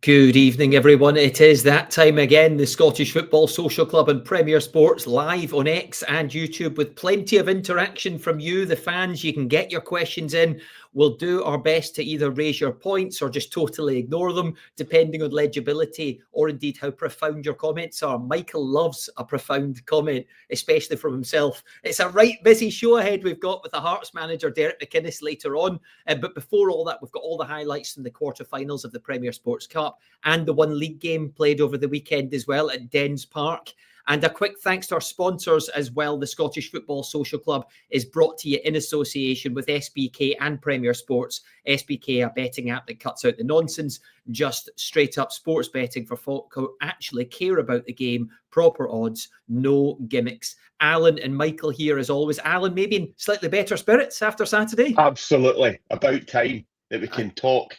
Good evening, everyone. It is that time again. The Scottish Football Social Club and Premier Sports live on X and YouTube with plenty of interaction from you, the fans. You can get your questions in. We'll do our best to either raise your points or just totally ignore them, depending on legibility or indeed how profound your comments are. Michael loves a profound comment, especially from himself. It's a right busy show ahead we've got with the Hearts manager, Derek McInnes, later on. But before all that, we've got all the highlights from the quarterfinals of the Premier Sports Cup and the one league game played over the weekend as well at Dens Park. And a quick thanks to our sponsors as well. The Scottish Football Social Club is brought to you in association with SBK and Premier Sports. SBK, a betting app that cuts out the nonsense, just straight up sports betting for folk who actually care about the game, proper odds, no gimmicks. Alan and Michael here as always. Alan, maybe in slightly better spirits after Saturday? Absolutely. About time that we can talk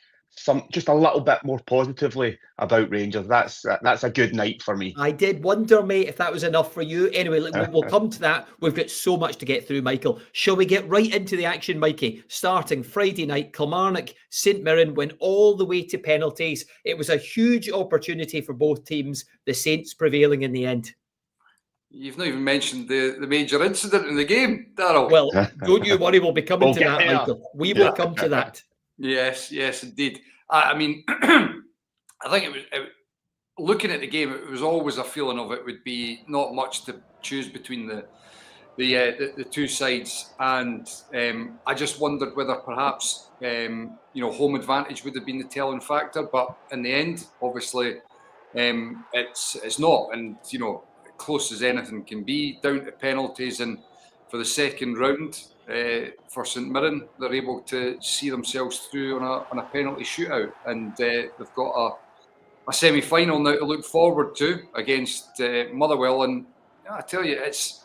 just a little bit more positively about Rangers. That's a good night for me. I did wonder, mate, if that was enough for you. Anyway, we'll come to that. We've got so much to get through, Michael. Shall we get right into the action, Mikey? Starting Friday night, Kilmarnock, St Mirren went all the way to penalties. It was a huge opportunity for both teams, the Saints prevailing in the end. You've not even mentioned the major incident in the game, Darrell. Well, don't you worry, we'll be coming to that, there. Michael. We will come to that. Yes, indeed. I mean, I think it was looking at the game. It was always a feeling of it would be not much to choose between the two sides, and I just wondered whether perhaps home advantage would have been the telling factor. But in the end, obviously, it's not, and close as anything can be, down to penalties, and for the second round. For St Mirren, they're able to see themselves through on a penalty shootout, and they've got a semi-final now to look forward to against Motherwell. And I tell you, it's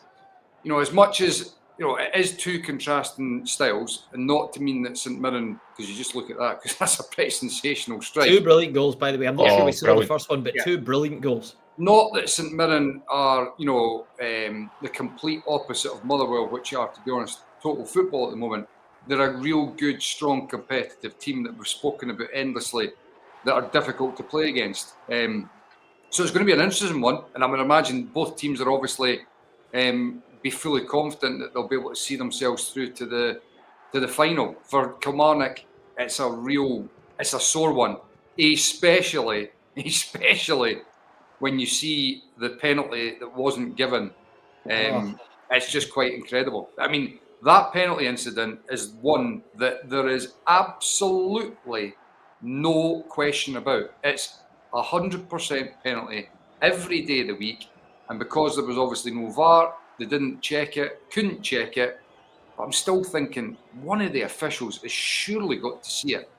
as much as it is two contrasting styles, and not to mean that St Mirren, because you just look at that, because that's a pretty sensational strike. Two brilliant goals, by the way. I'm not sure we saw the first one, but two brilliant goals. Not that St Mirren are, the complete opposite of Motherwell, which are, to be honest, total football at the moment. They're a real good, strong, competitive team that we've spoken about endlessly, that are difficult to play against. So it's going to be an interesting one, and I would imagine both teams are obviously be fully confident that they'll be able to see themselves through to the final. For Kilmarnock, it's a sore one, especially when you see the penalty that wasn't given. It's just quite incredible. I mean, that penalty incident is one that there is absolutely no question about. It's 100% penalty every day of the week. And because there was obviously no VAR, they didn't check it, couldn't check it. But I'm still thinking one of the officials has surely got to see it.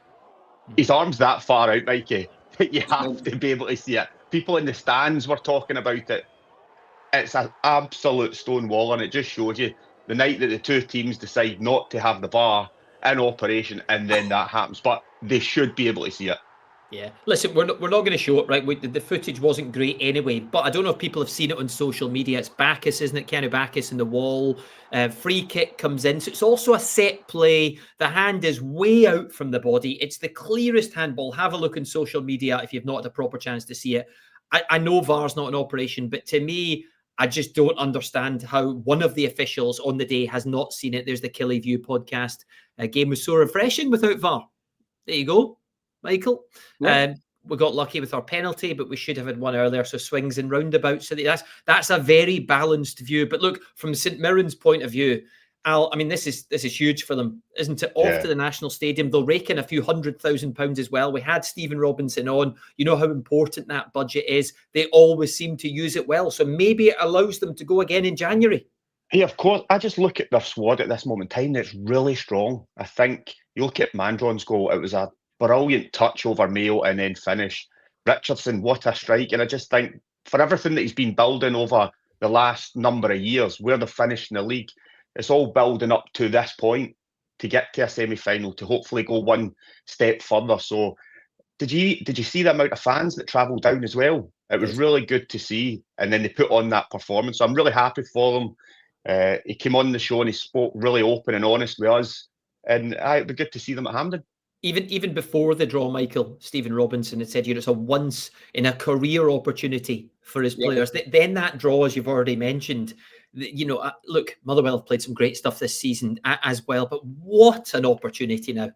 His arm's that far out, Mikey. You have to be able to see it. People in the stands were talking about it. It's an absolute stone wall, and it just shows you the night that the two teams decide not to have the VAR in operation, and then that happens. But they should be able to see it. Yeah. Listen, we're not going to show it, right? The footage wasn't great anyway, but I don't know if people have seen it on social media. It's Bacchus, isn't it? Kenny Bacchus in the wall. Free kick comes in. So it's also a set play. The hand is way out from the body. It's the clearest handball. Have a look on social media if you've not had a proper chance to see it. I know VAR's not an operation, but to me, I just don't understand how one of the officials on the day has not seen it. There's the Killie View podcast. Game was so refreshing without VAR. There you go, Michael. Yeah. We got lucky with our penalty, but we should have had one earlier. So swings and roundabouts. So that's a very balanced view. But look, from St Mirren's point of view, Al, I mean, this is huge for them, isn't it? Off to the National Stadium. They'll rake in a few £100,000 as well. We had Stephen Robinson on. You know how important that budget is. They always seem to use it well. So maybe it allows them to go again in January. Yeah, of course. I just look at their squad at this moment in time. It's really strong. I think you look at Mandron's goal. It was a brilliant touch over Mayo and then finish. Richardson, what a strike. And I just think for everything that he's been building over the last number of years, where they're finishing the league, it's all building up to this point to get to a semi-final, to hopefully go one step further. So did you see the amount of fans that travelled down as well? It was really good to see. And then they put on that performance. So I'm really happy for them. He came on the show and he spoke really open and honest with us. And it'd be good to see them at Hampden. Even before the draw, Michael, Stephen Robinson had said, it's a once in a career opportunity for his players. Then that draw, as you've already mentioned, look, Motherwell have played some great stuff this season as well, but what an opportunity now.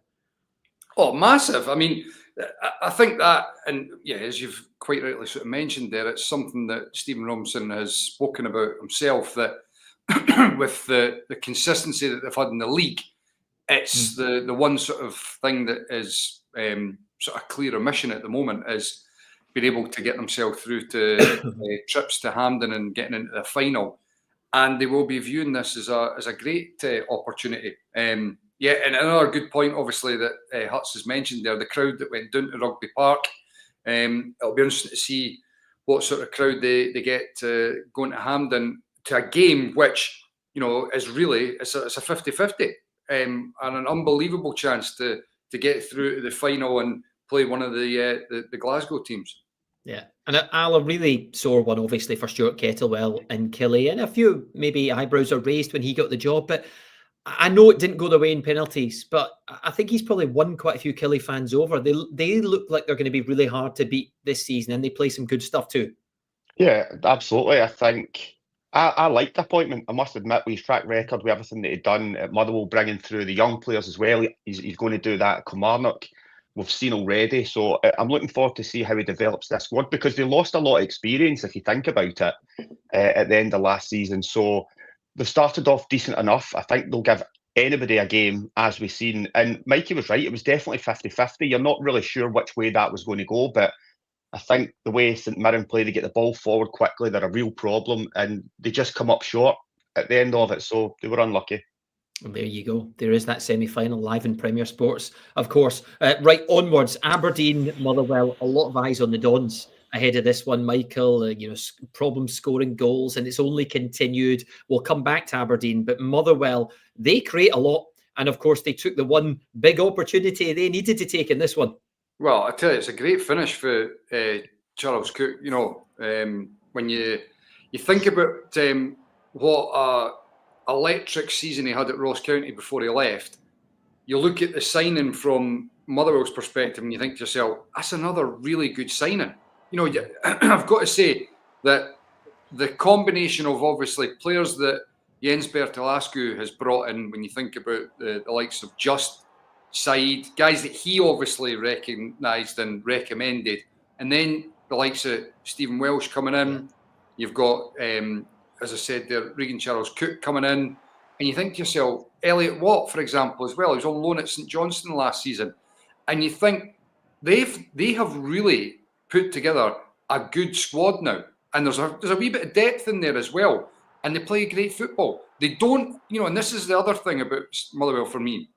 Oh, massive. I mean, I think that, and yeah, as you've quite rightly sort of mentioned there, it's something that Stephen Robinson has spoken about himself, that with the consistency that they've had in the league, it's the one sort of thing that is sort of clear omission at the moment, is being able to get themselves through to trips to Hampden and getting into the final. And they will be viewing this as a great opportunity. Yeah, and another good point, obviously, that Hutz has mentioned there, the crowd that went down to Rugby Park. It'll be interesting to see what sort of crowd they get going to Hampden to a game which, is really, it's a 50-50 and an unbelievable chance to get through to the final and play one of the Glasgow teams. Yeah, and a really sore one, obviously, for Stuart Kettlewell and Killie, and a few maybe eyebrows are raised when he got the job, but I know it didn't go the way in penalties, but I think he's probably won quite a few Killie fans over. They look like they're going to be really hard to beat this season, and they play some good stuff too. Yeah, absolutely. I think I liked the appointment. I must admit, with his track record, with everything that he'd done at Motherwell, bringing through the young players as well, he's going to do that at Kilmarnock. We've seen already. So I'm looking forward to see how he develops this squad, because they lost a lot of experience, if you think about it, at the end of last season. So they've started off decent enough. I think they'll give anybody a game, as we've seen. And Mikey was right. It was definitely 50-50. You're not really sure which way that was going to go, but I think the way St Mirren play, they get the ball forward quickly, they're a real problem, and they just come up short at the end of it. So they were unlucky. And there you go. There is that semi-final live in Premier Sports, of course. Right onwards, Aberdeen, Motherwell, a lot of eyes on the Dons ahead of this one, Michael. Problem scoring goals, and it's only continued. We'll come back to Aberdeen, but Motherwell, they create a lot. And of course, they took the one big opportunity they needed to take in this one. Well, I tell you, it's a great finish for Charles Cook. When you think about what electric season he had at Ross County before he left, you look at the signing from Motherwell's perspective and you think to yourself, that's another really good signing. I've got to say that the combination of obviously players that Jens Bertolascu has brought in, when you think about the likes of Just, Said, guys that he obviously recognised and recommended, and then the likes of Stephen Welsh coming in, you've got as I said there, Regan Charles Cook coming in, and you think to yourself, Elliot Watt, for example, as well. He was on loan at St Johnstone last season, and you think they have really put together a good squad now, and there's a wee bit of depth in there as well, and they play great football. They don't, and this is the other thing about Motherwell for me.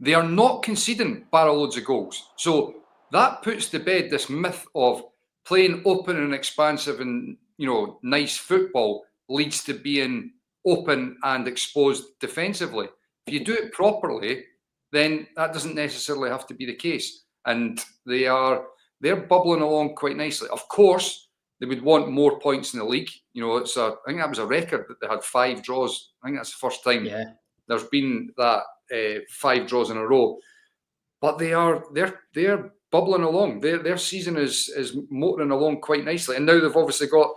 They are not conceding barrel loads of goals, so that puts to bed this myth of playing open and expansive and nice football leads to being open and exposed defensively. If you do it properly, then that doesn't necessarily have to be the case. And they're bubbling along quite nicely. Of course, they would want more points in the league. I think that was a record that they had 5 draws. I think that's the first time there's been that 5 draws in a row. But they're bubbling along. Their season is motoring along quite nicely. And now they've obviously got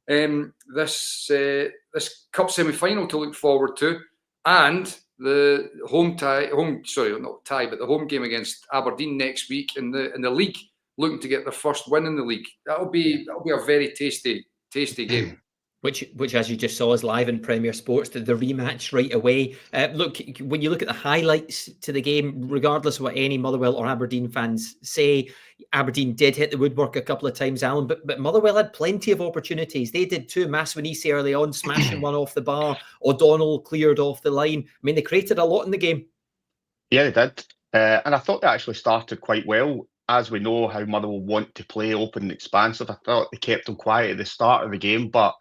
this cup semi-final to look forward to, and the the home game against Aberdeen next week in the league, looking to get their first win in the league. That'll be a very tasty game. Which, as you just saw, is live in Premier Sports, the rematch right away. Look, when you look at the highlights to the game, regardless of what any Motherwell or Aberdeen fans say, Aberdeen did hit the woodwork a couple of times, Alan, but Motherwell had plenty of opportunities. They did too. Maswanisi early on, smashing one off the bar. O'Donnell cleared off the line. I mean, they created a lot in the game. Yeah, they did. And I thought they actually started quite well. As we know how Motherwell want to play open and expansive, I thought they kept them quiet at the start of the game, but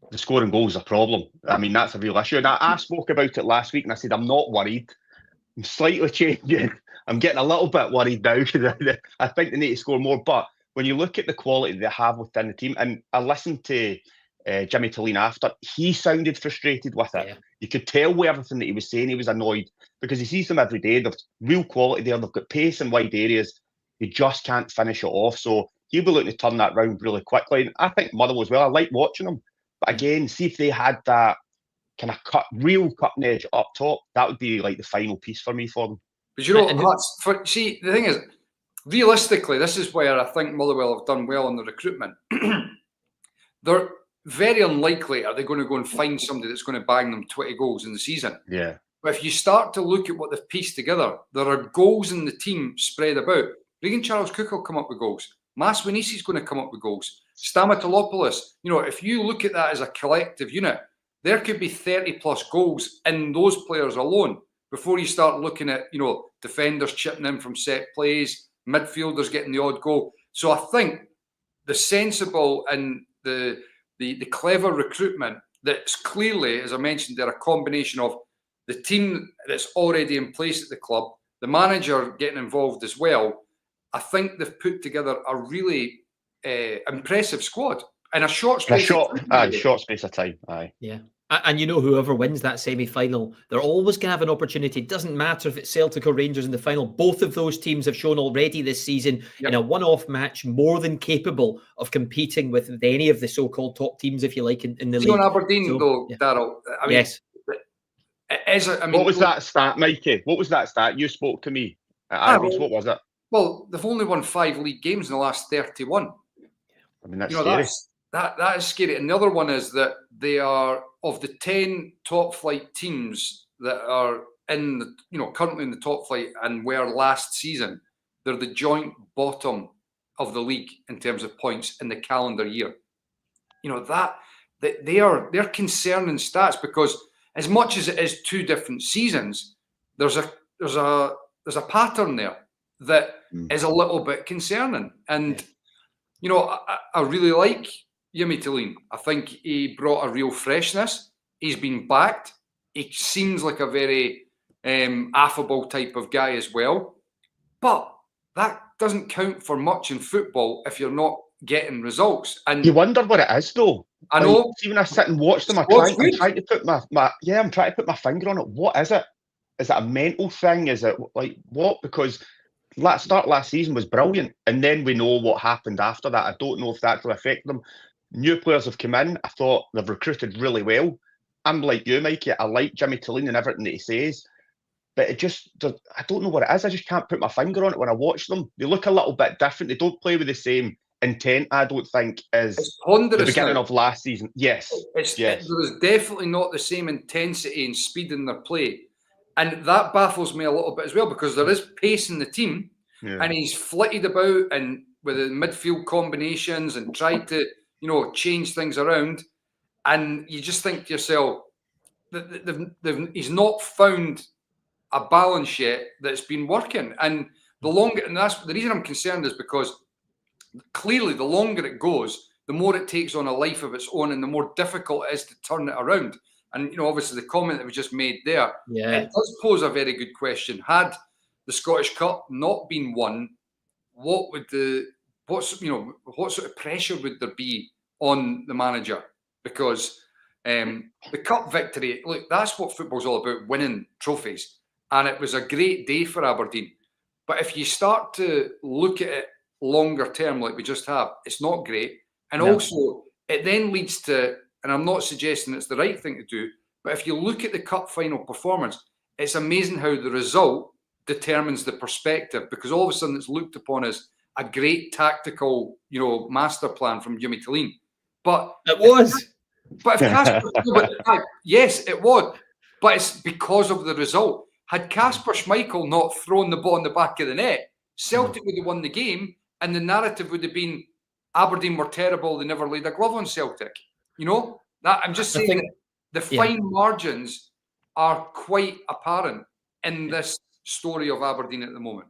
the scoring goal is a problem. I mean, that's a real issue. And I spoke about it last week and I said, I'm not worried. I'm slightly changing. I'm getting a little bit worried now because I think they need to score more. But when you look at the quality they have within the team, and I listened to Jimmy Tillene after, he sounded frustrated with it. Yeah. You could tell with everything that he was saying, he was annoyed because he sees them every day. They've real quality there. They've got pace in wide areas. He just can't finish it off. So he'll be looking to turn that round really quickly. And I think Motherwell as well. I like watching them. But again, see if they had that kind of real cutting edge up top, that would be like the final piece for me for them. But see, the thing is, realistically, this is where I think Motherwell have done well in the recruitment. They're very unlikely are they going to go and find somebody that's going to bang them 20 goals in the season. Yeah. But if you start to look at what they've pieced together, there are goals in the team spread about. Regan Charles-Cook will come up with goals. Mas Winisi is going to come up with goals. Stamatolopoulos, if you look at that as a collective unit, there could be 30 plus goals in those players alone before you start looking at, defenders chipping in from set plays, midfielders getting the odd goal. So I think the sensible and the clever recruitment that's clearly, as I mentioned, they're a combination of the team that's already in place at the club, the manager getting involved as well. I think they've put together a really impressive squad in a short space short space of time. Aye. Yeah. And whoever wins that semi-final, they're always going to have an opportunity. It doesn't matter if it's Celtic or Rangers in the final. Both of those teams have shown already this season in a one-off match more than capable of competing with any of the so-called top teams, if you like, in the league. On Aberdeen, though, Darrell. Yes. What was that stat, Mikey? What was that stat? You spoke to me at Irish. What was it? Well, they've only won 5 league games in the last 31. I mean, that's scary. That is scary. And the other one is that they are, of the 10 top flight teams that are in the, currently in the top flight and were last season, they're the joint bottom of the league in terms of points in the calendar year. They're concerning stats because as much as it is 2 different seasons, there's a pattern there that is a little bit concerning. And I really like Jimmy Tillene. I think he brought a real freshness. He's been backed. He seems like a very affable type of guy as well. But that doesn't count for much in football if you're not getting results. And you wonder what it is, though. I know. See, when I sit and watch them, I'm trying to put my finger on it. What is it? Is it a mental thing? Is it like what? Because start last season was brilliant, and then we know what happened after that. I don't know if that will affect them. New players have come in. I thought they've recruited really well. I'm like you, Mikey. I like Jimmy Tillene and everything that he says, but I don't know what it is. I just can't put my finger on it when I watch them. They look a little bit different. They don't play with the same intent, I don't think, as the beginning of last season. Yes. There is definitely not the same intensity and speed in their play. And that baffles me a little bit as well because there is pace in the team and he's flitted about and with the midfield combinations and tried to, change things around. And you just think to yourself, he's not found a balance yet that's been working. And that's the reason I'm concerned is because clearly the longer it goes, the more it takes on a life of its own and the more difficult it is to turn it around. And, obviously the comment that we just made there, it does pose a very good question. Had the Scottish Cup not been won, what sort of pressure would there be on the manager? Because the cup victory, look, that's what football's all about, winning trophies. And it was a great day for Aberdeen. But if you start to look at it longer term, like we just have, it's not great. And also, it then leads to, and I'm not suggesting it's the right thing to do, but if you look at the cup final performance, it's amazing how the result determines the perspective, because all of a sudden it's looked upon as a great tactical, master plan from Jimmy Tillene. But it was. But if Kasper, yes, it was. But it's because of the result. Had Kasper Schmeichel not thrown the ball in the back of the net, Celtic would have won the game, and the narrative would have been Aberdeen were terrible, they never laid a glove on Celtic. I'm just saying that the fine margins are quite apparent in this story of Aberdeen at the moment.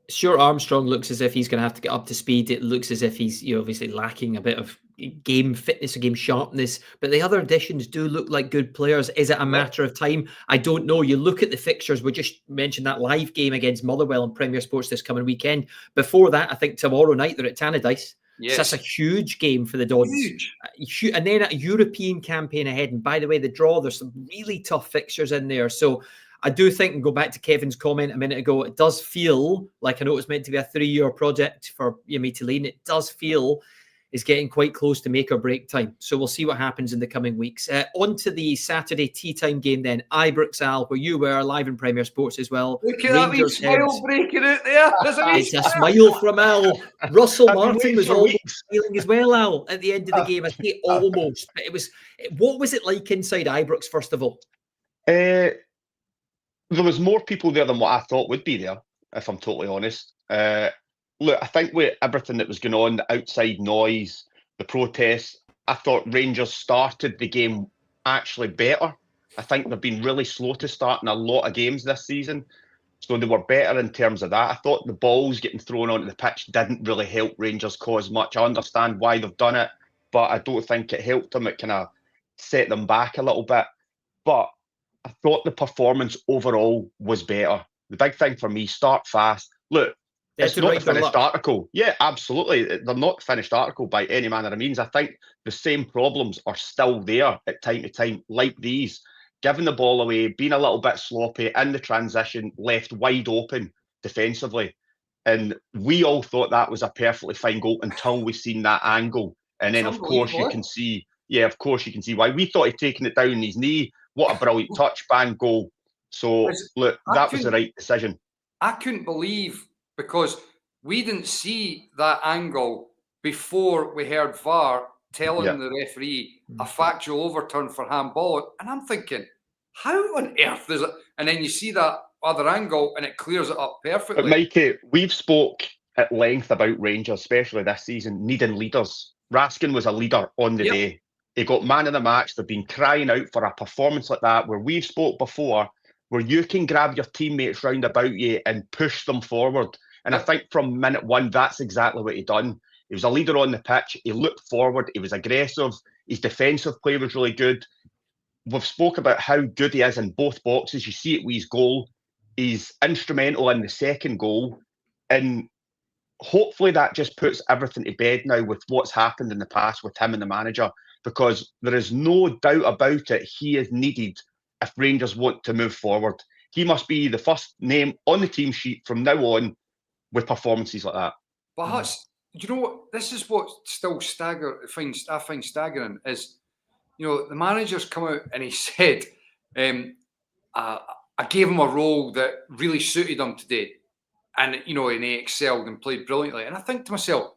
Stuart Armstrong looks as if he's going to have to get up to speed. It looks as if he's obviously lacking a bit of game fitness or game sharpness, but the other additions do look like good players. Is it a matter of time? I don't know. You look at the fixtures. We just mentioned that live game against Motherwell on Premier Sports this coming weekend. Before that, I think tomorrow night they're at Tannadice. Yes. So that's a huge game for the Dons. and then a European campaign ahead. And by the way, the draw, there's some really tough fixtures in there. So I do think, and go back to Kevin's comment a minute ago, it does feel like, I know it was meant to be a 3-year project for Midtjylland. It does feel is getting quite close to make or break time. So we'll see what happens in the coming weeks. On to the Saturday tea time game then. Ibrox, Al, where you were live in Premier Sports as well. Look at that wee smile breaking out there. It's a smile from Al. Russell Martin was almost smiling as well, Al, at the end of the game. I say almost. But what was it like inside Ibrox, first of all? There was more people there than what I thought would be there, if I'm totally honest. Look, I think with everything that was going on, the outside noise, the protests, I thought Rangers started the game actually better. I think they've been really slow to start in a lot of games this season. So they were better in terms of that. I thought the balls getting thrown onto the pitch didn't really help Rangers cause much. I understand why they've done it, but I don't think it helped them. It kind of set them back a little bit. But I thought the performance overall was better. The big thing for me, start fast. Look, it's not a finished article. Yeah, absolutely. They're not a finished article by any manner of means. I think the same problems are still there at time to time, like these. Giving the ball away, being a little bit sloppy in the transition, left wide open defensively. And we all thought that was a perfectly fine goal until we seen that angle. And then, of course, you can see, why. We thought he'd taken it down on his knee. What a brilliant touch, bang, goal. So, look, that was the right decision. I couldn't believe, because we didn't see that angle before we heard VAR telling the referee a factual overturn for handball. And I'm thinking, how on earth is it? And then you see that other angle and it clears it up perfectly. But Mikey, we've spoke at length about Rangers, especially this season, needing leaders. Raskin was a leader on the day. He got man of the match. They've been crying out for a performance like that, where we've spoke before, where you can grab your teammates round about you and push them forward. And I think from minute one, that's exactly what he done. He was a leader on the pitch. He looked forward. He was aggressive. His defensive play was really good. We've spoke about how good he is in both boxes. You see it with his goal. He's instrumental in the second goal. And hopefully that just puts everything to bed now with what's happened in the past with him and the manager, because there is no doubt about it, he is needed if Rangers want to move forward. He must be the first name on the team sheet from now on with performances like that. But you know what? This is what still I find staggering is, you know, the manager's come out and he said, I gave him a role that really suited him today. And, you know, and he excelled and played brilliantly. And I think to myself,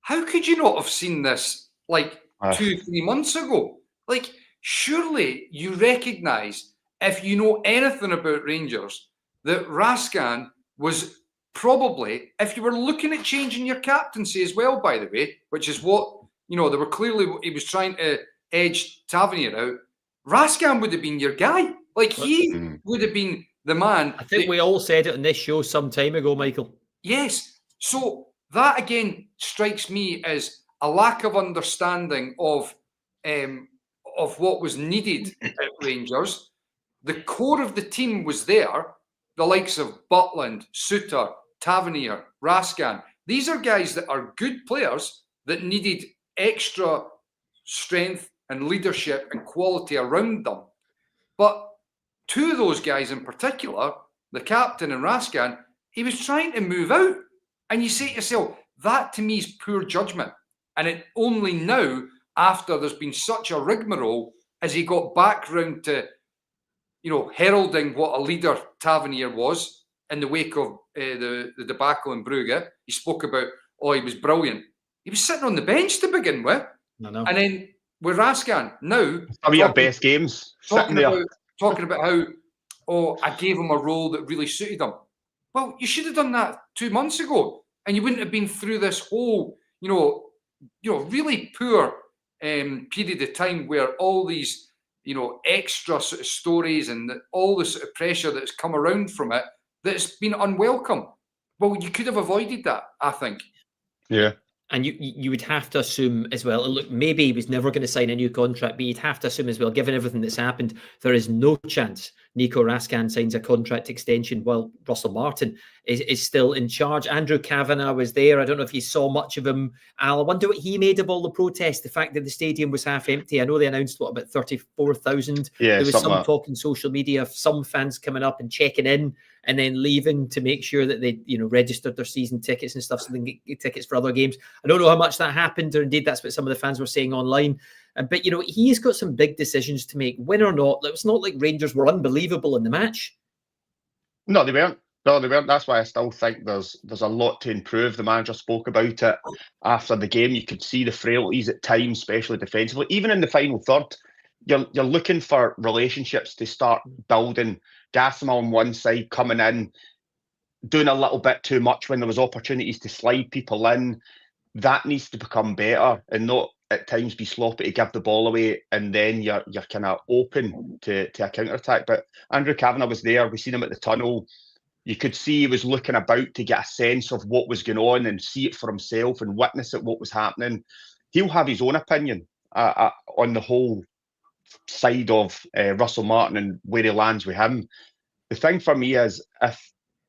how could you not have seen this like 2-3 months ago? Like, surely you recognise, if you know anything about Rangers, that Raskin was probably, if you were looking at changing your captaincy as well, by the way, which is what, you know, they were clearly, he was trying to edge Tavernier out, Raskin would have been your guy. Like, he would have been the man. I think we all said it on this show some time ago, Michael. Yes. So that again strikes me as a lack of understanding of what was needed at Rangers. The core of the team was there. The likes of Butland, Suter, Tavernier, Raskin. These are guys that are good players that needed extra strength and leadership and quality around them. But two of those guys in particular, the captain and Raskin, he was trying to move out. And you say to yourself, that to me is poor judgment. And it only now, after there's been such a rigmarole, as he got back round to, you know, heralding what a leader Tavernier was in the wake of the debacle in Brugge. He spoke about, he was brilliant. He was sitting on the bench to begin with. No. And then with Raskin, now... Some of your best games, sitting there. Talking about how, I gave him a role that really suited him. Well, you should have done that 2 months ago, and you wouldn't have been through this whole, really poor period of time where all these, extra sort of stories and all the sort of pressure that's come around from it, that's been unwelcome. Well, you could have avoided that, I think. Yeah. And you would have to assume as well, look, maybe he was never going to sign a new contract, but you'd have to assume as well, given everything that's happened, there is no chance Nico Raskin signs a contract extension while Russell Martin is still in charge. Andrew Kavanagh was there. I don't know if you saw much of him, Al. I wonder what he made of all the protests, the fact that the stadium was half empty. I know they announced, about 34,000. Yeah, there was some like talk on social media of some fans coming up and checking in and then leaving to make sure that they, registered their season tickets and stuff so they can get tickets for other games. I don't know how much that happened, or indeed that's what some of the fans were saying online. But, he's got some big decisions to make, win or not. It's not like Rangers were unbelievable in the match. No, they weren't. No, they weren't. That's why I still think there's a lot to improve. The manager spoke about it after the game. You could see the frailties at times, especially defensively. Even in the final third, you're looking for relationships to start building. Gassama on one side coming in, doing a little bit too much when there was opportunities to slide people in. That needs to become better and not at times be sloppy to give the ball away, and then you're kind of open to a counter-attack. But Andrew Kavanagh was there. We seen him at the tunnel. You could see he was looking about to get a sense of what was going on and see it for himself and witness it, what was happening. He'll have his own opinion on the whole side of Russell Martin and where he lands with him. The thing for me is, if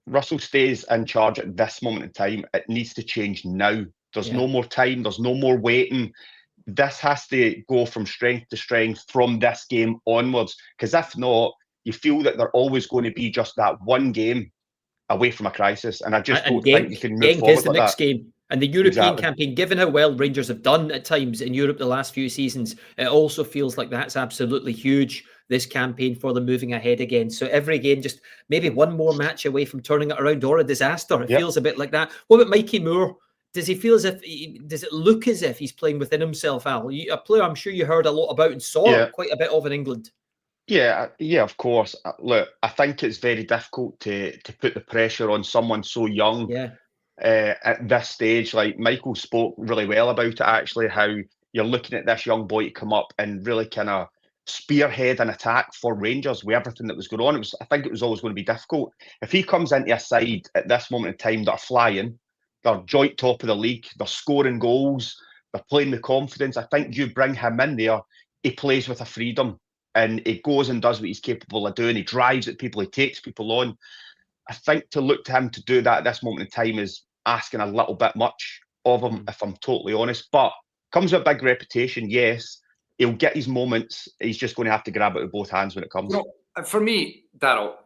Russell stays in charge at this moment in time, it needs to change now. There's no more time. There's no more waiting. This has to go from strength to strength from this game onwards, because if not, you feel that they're always going to be just that one game away from a crisis, and I just don't think you can move forward is the like next that. game. And the European campaign, given how well Rangers have done at times in Europe the last few seasons, it also feels like that's absolutely huge, this campaign, for them moving ahead again. So every game, just maybe one more match away from turning it around, or a disaster. It feels a bit like that. What about Mikey Moore? Does he feel as if, does it look as if he's playing within himself, Al? A player I'm sure you heard a lot about and saw quite a bit of in England. Yeah, of course. Look, I think it's very difficult to put the pressure on someone so young at this stage. Like, Michael spoke really well about it, actually, how you're looking at this young boy to come up and really kind of spearhead an attack for Rangers with everything that was going on. I think it was always going to be difficult. If he comes into a side at this moment in time that are flying, they're joint top of the league, they're scoring goals, they're playing with confidence, I think you bring him in there, he plays with a freedom and he goes and does what he's capable of doing. He drives at people, he takes people on. I think to look to him to do that at this moment in time is asking a little bit much of him, if I'm totally honest. But comes with a big reputation, yes. He'll get his moments. He's just going to have to grab it with both hands when it comes. For me, Darrell,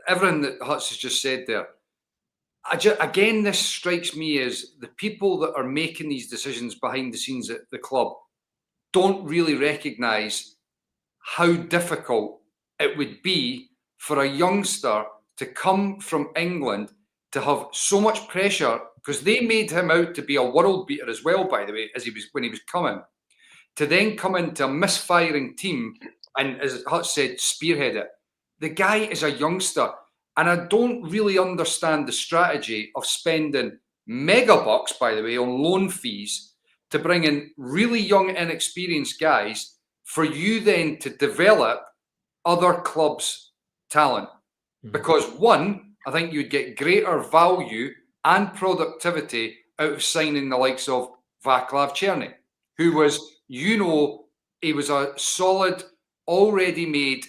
everything that Hutz has just said there, again, this strikes me as the people that are making these decisions behind the scenes at the club don't really recognise how difficult it would be for a youngster to come from England to have so much pressure, because they made him out to be a world beater as well, by the way, when he was coming, to then come into a misfiring team and, as Hutch said, spearhead it. The guy is a youngster. And I don't really understand the strategy of spending mega bucks, by the way, on loan fees to bring in really young, inexperienced guys for you then to develop other clubs' talent. Because one, I think you'd get greater value and productivity out of signing the likes of Vaclav Černý, who was, he was a solid, already made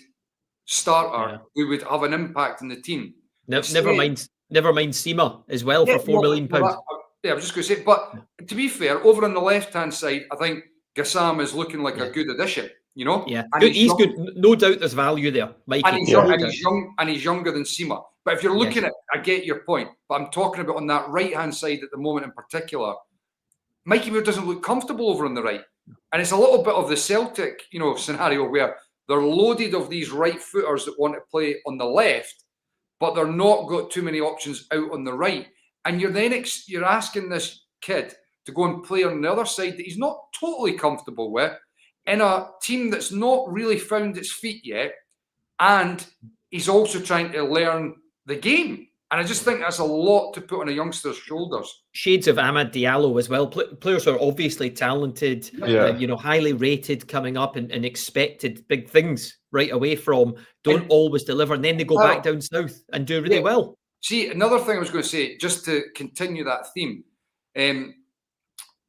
starter who would have an impact in the team. Never mind Sima as well for £4 million. I was just going to say, but to be fair, over on the left-hand side, I think Gassama is looking like a good addition, Yeah, and he's good. No doubt there's value there, Mikey. And he's younger than Sima. But if you're looking at, I get your point, but I'm talking about on that right-hand side at the moment in particular, Mikey Moore doesn't look comfortable over on the right. And it's a little bit of the Celtic, scenario where they're loaded of these right footers that want to play on the left, but they're not got too many options out on the right. And you're asking this kid to go and play on the other side that he's not totally comfortable with in a team that's not really found its feet yet. And he's also trying to learn the game. And I just think that's a lot to put on a youngster's shoulders. Shades of Amad Diallo as well. Players who are obviously talented, highly rated coming up and expected big things right away from, don't always deliver. And then they go back down south and do really well. See, another thing I was going to say, just to continue that theme,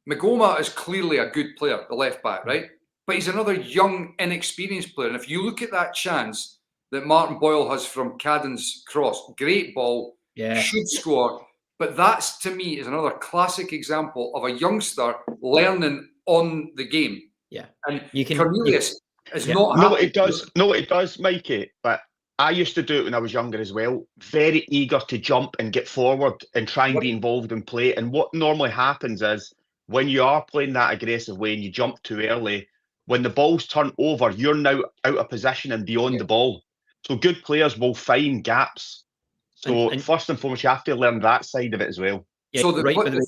Magoma is clearly a good player, the left back, right? But he's another young, inexperienced player. And if you look at that chance that Martin Boyle has from Cadden's cross. Great ball, Yeah. should score. But that's, to me, is another classic example of a youngster learning on the game. Yeah. And You Cornelius is yeah. not No, happy. it does. No, it does, Mikey. But I used to do it when I was younger as well. Very eager to jump and get forward and try and be involved in play. And what normally happens is when you are playing that aggressive way and you jump too early, when the ball's turned over, you're now out of position and beyond the ball. So good players will find gaps. So first and foremost, you have to learn that side of it as well. Yeah, so the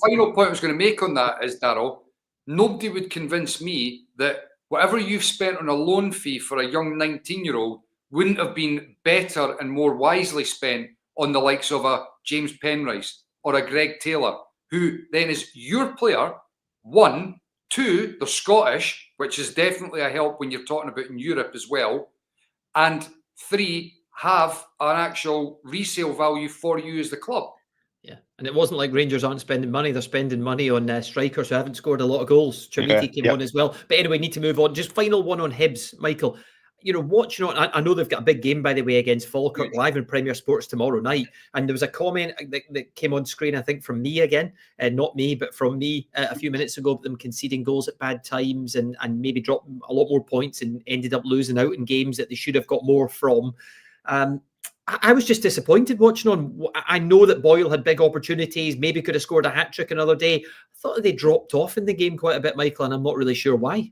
final point I was going to make on that is, Darrell, nobody would convince me that whatever you've spent on a loan fee for a young 19-year-old wouldn't have been better and more wisely spent on the likes of a James Penrice or a Greg Taylor, who then is your player. 1, 2, they're Scottish, which is definitely a help when you're talking about in Europe as well. And 3, have an actual resale value for you as the club. Yeah, and it wasn't like Rangers aren't spending money. They're spending money on strikers who haven't scored a lot of goals. Trinity came on as well. But anyway, need to move on. Just final one on Hibs, Michael. You know, watching on, I know they've got a big game, by the way, against Falkirk live in Premier Sports tomorrow night. And there was a comment that came on screen, I think, from me again. Not me, but from me a few minutes ago, them conceding goals at bad times and maybe dropping a lot more points and ended up losing out in games that they should have got more from. I was just disappointed watching on. I know that Boyle had big opportunities, maybe could have scored a hat-trick another day. I thought they dropped off in the game quite a bit, Michael, and I'm not really sure why.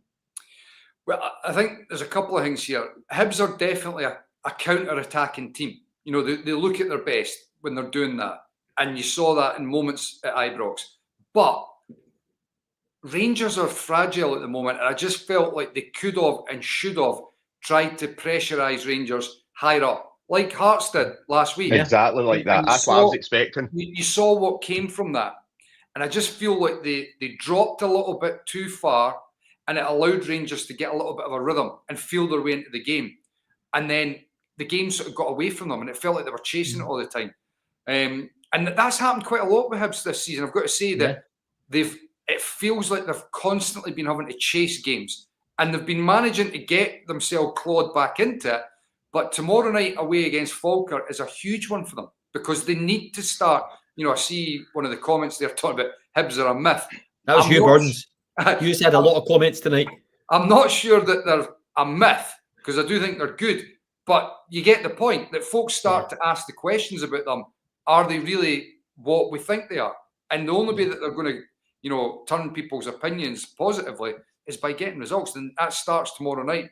Well, I think there's a couple of things here. Hibs are definitely a counter-attacking team. You know, they look at their best when they're doing that. And you saw that in moments at Ibrox. But Rangers are fragile at the moment. And I just felt like they could have and should have tried to pressurise Rangers higher up, like Hearts did last week. Exactly like that. That's what I was expecting. You saw what came from that. And I just feel like they dropped a little bit too far, and it allowed Rangers to get a little bit of a rhythm and feel their way into the game. And then the game sort of got away from them, and it felt like they were chasing it all the time. And that's happened quite a lot with Hibs this season. I've got to say that it feels like they've constantly been having to chase games, and they've been managing to get themselves clawed back into it. But tomorrow night away against Falkirk is a huge one for them because they need to start. You know, I see one of the comments there talking about Hibs are a myth. That was Hugh Burns. You had a lot of comments tonight. I'm not sure that they're a myth because I do think they're good. But you get the point that folks start to ask the questions about them. Are they really what we think they are? And the only way that they're going to, you know, turn people's opinions positively is by getting results. And that starts tomorrow night.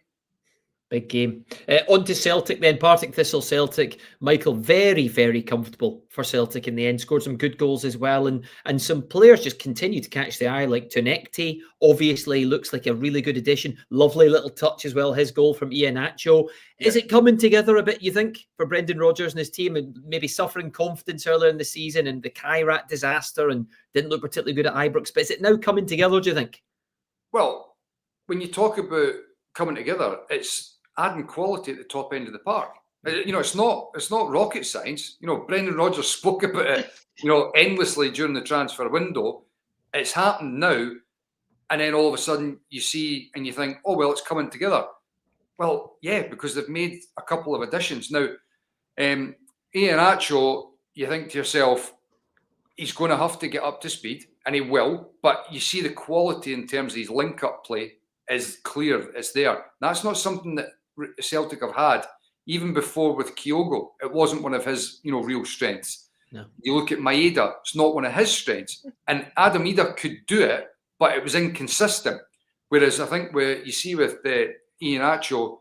Big game. On to Celtic then. Partick Thistle Celtic. Michael, very, very comfortable for Celtic in the end. Scored some good goals as well. And some players just continue to catch the eye, like Tunekti. Obviously looks like a really good addition. Lovely little touch as well. His goal from Iheanacho. Is it coming together a bit, you think, for Brendan Rodgers and his team? And maybe suffering confidence earlier in the season and the Kairat disaster and didn't look particularly good at Ibrox. But is it now coming together, do you think? Well, when you talk about coming together, it's adding quality at the top end of the park. You know, it's not rocket science. You know, Brendan Rodgers spoke about it, you know, endlessly during the transfer window. It's happened now, and then all of a sudden you see and you think, oh well, it's coming together. Well, yeah, because they've made a couple of additions now. Iheanacho, you think to yourself, he's going to have to get up to speed, and he will. But you see the quality in terms of his link-up play is clear. It's there. That's not something that Celtic have had even before with Kyogo. It wasn't one of his, you know, real strengths. No. You look at Maeda; it's not one of his strengths. And Adam Idah could do it, but it was inconsistent. Whereas I think where you see with Iheanacho,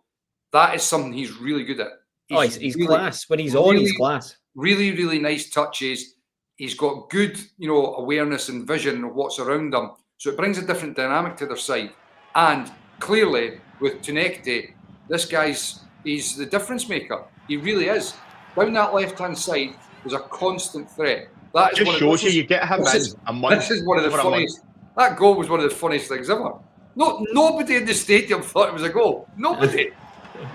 that is something he's really good at. He's really, class. When he's on, he's class. Really, really nice touches. He's got good, you know, awareness and vision of what's around him. So it brings a different dynamic to their side. And clearly, with Tunekti, this he's the difference maker. He really is. Down that left-hand side was a constant threat. That just shows you get him in a month. This is one of the funniest. That goal was one of the funniest things ever. Nobody in the stadium thought it was a goal. Nobody.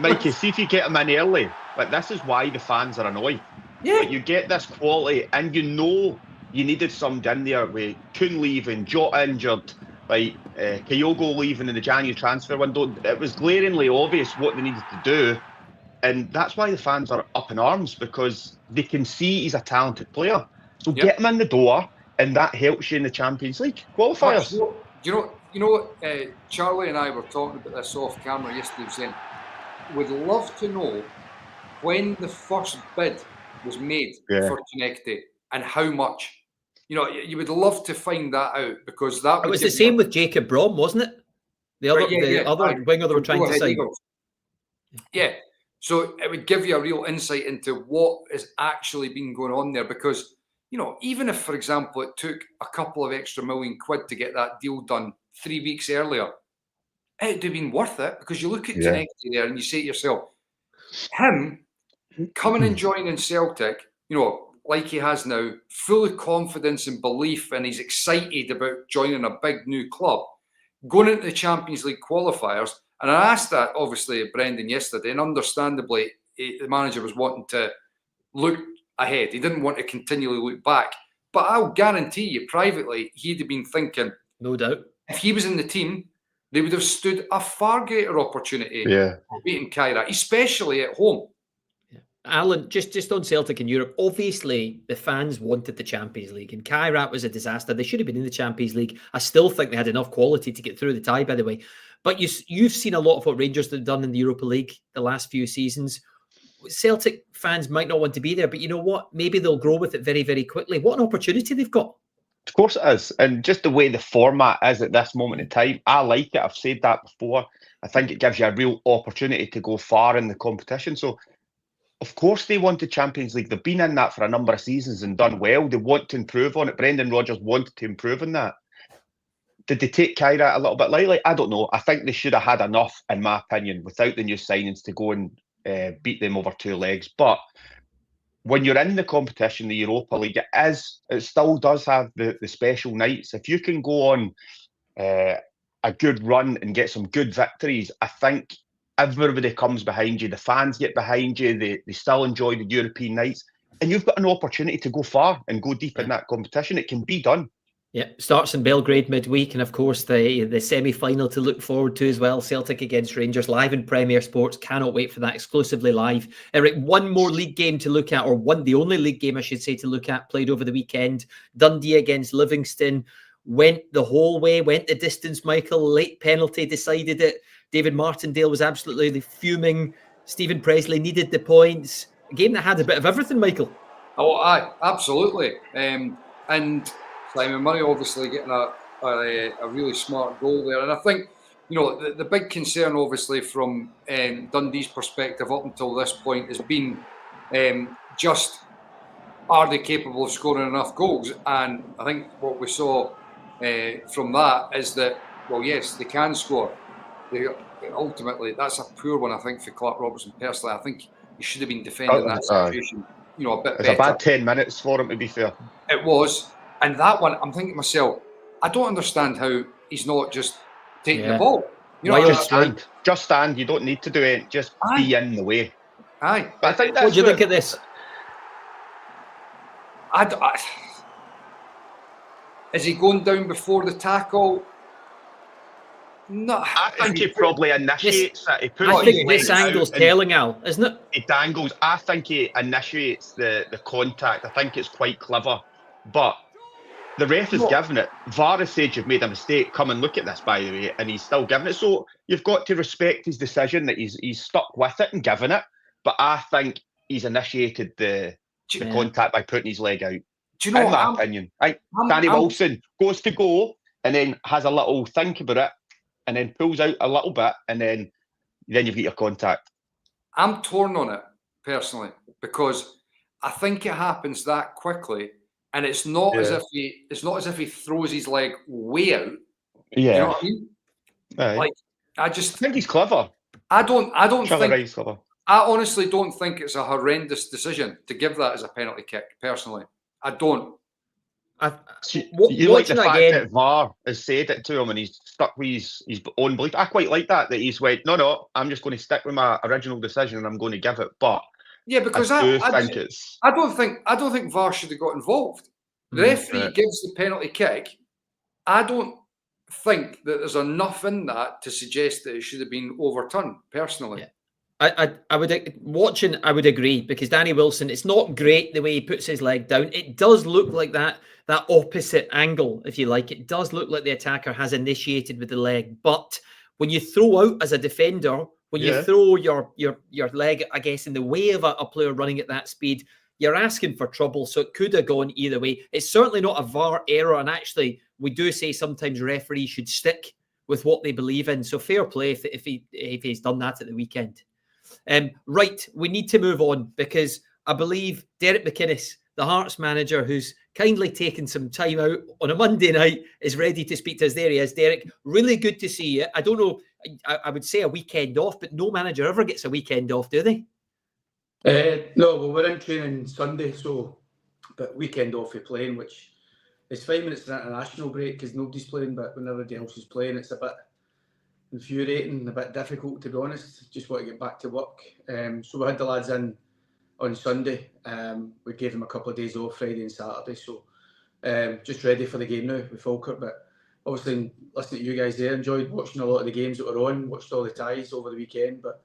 Mikey, see if you get him in early. But this is why the fans are annoyed. Yeah. But you get this quality, and you know you needed somebody in there with Kuhn leaving, Jota injured, like Kyogo leaving in the January transfer window. It was glaringly obvious what they needed to do, And that's why the fans are up in arms, because they can see he's a talented player. So get him in the door, and that helps you in the Champions League qualifiers. You know, Charlie and I were talking about this off camera yesterday, saying we'd love to know when the first bid was made for Connecty and how much. You know, you would love to find that out, because that it was the same with Jacob Brom, wasn't it? The other winger they were trying to sign. Yeah. So it would give you a real insight into what has actually been going on there, because, you know, even if, for example, it took a couple of extra million quid to get that deal done 3 weeks earlier, it would have been worth it, because you look at Connecty there and you say to yourself, him coming and joining Celtic, you know, like he has now, full of confidence and belief, and he's excited about joining a big new club, going into the Champions League qualifiers. And I asked that, obviously, Brendan yesterday, and understandably, the manager was wanting to look ahead. He didn't want to continually look back. But I'll guarantee you, privately, he'd have been thinking, no doubt, if he was in the team, they would have stood a far greater opportunity of beating Kairat, especially at home. Alan, just on Celtic in Europe, obviously the fans wanted the Champions League, and Kairat was a disaster. They should have been in the Champions League. I still think they had enough quality to get through the tie, by the way. But you've seen a lot of what Rangers have done in the Europa League the last few seasons. Celtic fans might not want to be there, but you know what? Maybe they'll grow with it very, very quickly. What an opportunity they've got. Of course it is. And just the way the format is at this moment in time, I like it. I've said that before. I think it gives you a real opportunity to go far in the competition. So, of course, they wanted Champions League. They've been in that for a number of seasons and done well. They want to improve on it. Brendan Rodgers wanted to improve on that. Did they take Kairat a little bit lightly? I don't know. I think they should have had enough, in my opinion, without the new signings to go and beat them over two legs. But when you're in the competition, the Europa League, it still does have the special nights. If you can go on a good run and get some good victories, I think everybody comes behind you. The fans get behind you. They still enjoy the European nights. And you've got an opportunity to go far and go deep in that competition. It can be done. Yeah, starts in Belgrade midweek, and of course the semi-final to look forward to as well. Celtic against Rangers, live in Premier Sports. Cannot wait for that, exclusively live. Eric, one more league game to look at, or the only league game I should say to look at, played over the weekend. Dundee against Livingston. Went the whole way, went the distance, Michael. Late penalty decided it. David Martindale was absolutely fuming. Stephen Presley needed the points. A game that had a bit of everything, Michael. Oh, aye, absolutely. And Simon Murray obviously getting a really smart goal there. And I think, you know, the big concern obviously from Dundee's perspective up until this point has been just, are they capable of scoring enough goals? And I think what we saw from that is that, well, yes, they can score. Ultimately, that's a poor one, I think, for Clark Robertson personally. I think he should have been defending that situation, you know, a bit better. It's a bad 10 minutes for him, to be fair. It was. And that one, I'm thinking to myself, I don't understand how he's not just taking the ball. You know, just stand. You don't need to do it. Just be in the way. Aye. But I think that's what do you think of this? Is he going down before the tackle? No. I think he probably initiates it. I think this angle's telling, Al, isn't it? He dangles. I think he initiates the contact. I think it's quite clever. But the ref has given it. VAR has said you've made a mistake. Come and look at this, by the way. And he's still giving it. So you've got to respect his decision that he's stuck with it and given it. But I think he's initiated the contact by putting his leg out. Do you know in my opinion. Danny Wilson goes to go and then has a little think about it and then pulls out a little bit and then you've got your contact. I'm torn on it, personally, because I think it happens that quickly. And it's not as if he throws his leg way out. Yeah. You know what I mean? Like, I think he's clever. I don't think he's clever. I honestly don't think it's a horrendous decision to give that as a penalty kick, personally. I don't. You like the fact that VAR has said it to him and he's stuck with his own belief. I quite like that he's went, no, I'm just going to stick with my original decision and I'm going to give it. But yeah, because I don't think VAR should have got involved. The referee gives the penalty kick. I don't think that there's enough in that to suggest that it should have been overturned, personally. I would watching. I would agree, because Danny Wilson, it's not great the way he puts his leg down. It does look like that opposite angle, if you like. It does look like the attacker has initiated with the leg. But when you throw out as a defender, when you throw your leg, I guess, in the way of a player running at that speed, you're asking for trouble. So it could have gone either way. It's certainly not a VAR error. And actually, we do say sometimes referees should stick with what they believe in. So fair play if he's done that at the weekend. Right, we need to move on, because I believe Derek McInnes, the Hearts manager, who's kindly taken some time out on a Monday night, is ready to speak to us. There he is. Derek, really good to see you. I don't know, I would say a weekend off, but no manager ever gets a weekend off, do they? No, well, we're in training Sunday, so but weekend off for playing, which is fine when it's an international break because nobody's playing, but when everybody else is playing, it's a bit infuriating, a bit difficult, to be honest. Just want to get back to work. So we had the lads in on Sunday. We gave them a couple of days off, Friday and Saturday, so just ready for the game now with Falkirk. But obviously, listening to you guys there, enjoyed watching a lot of the games that were on, watched all the ties over the weekend, but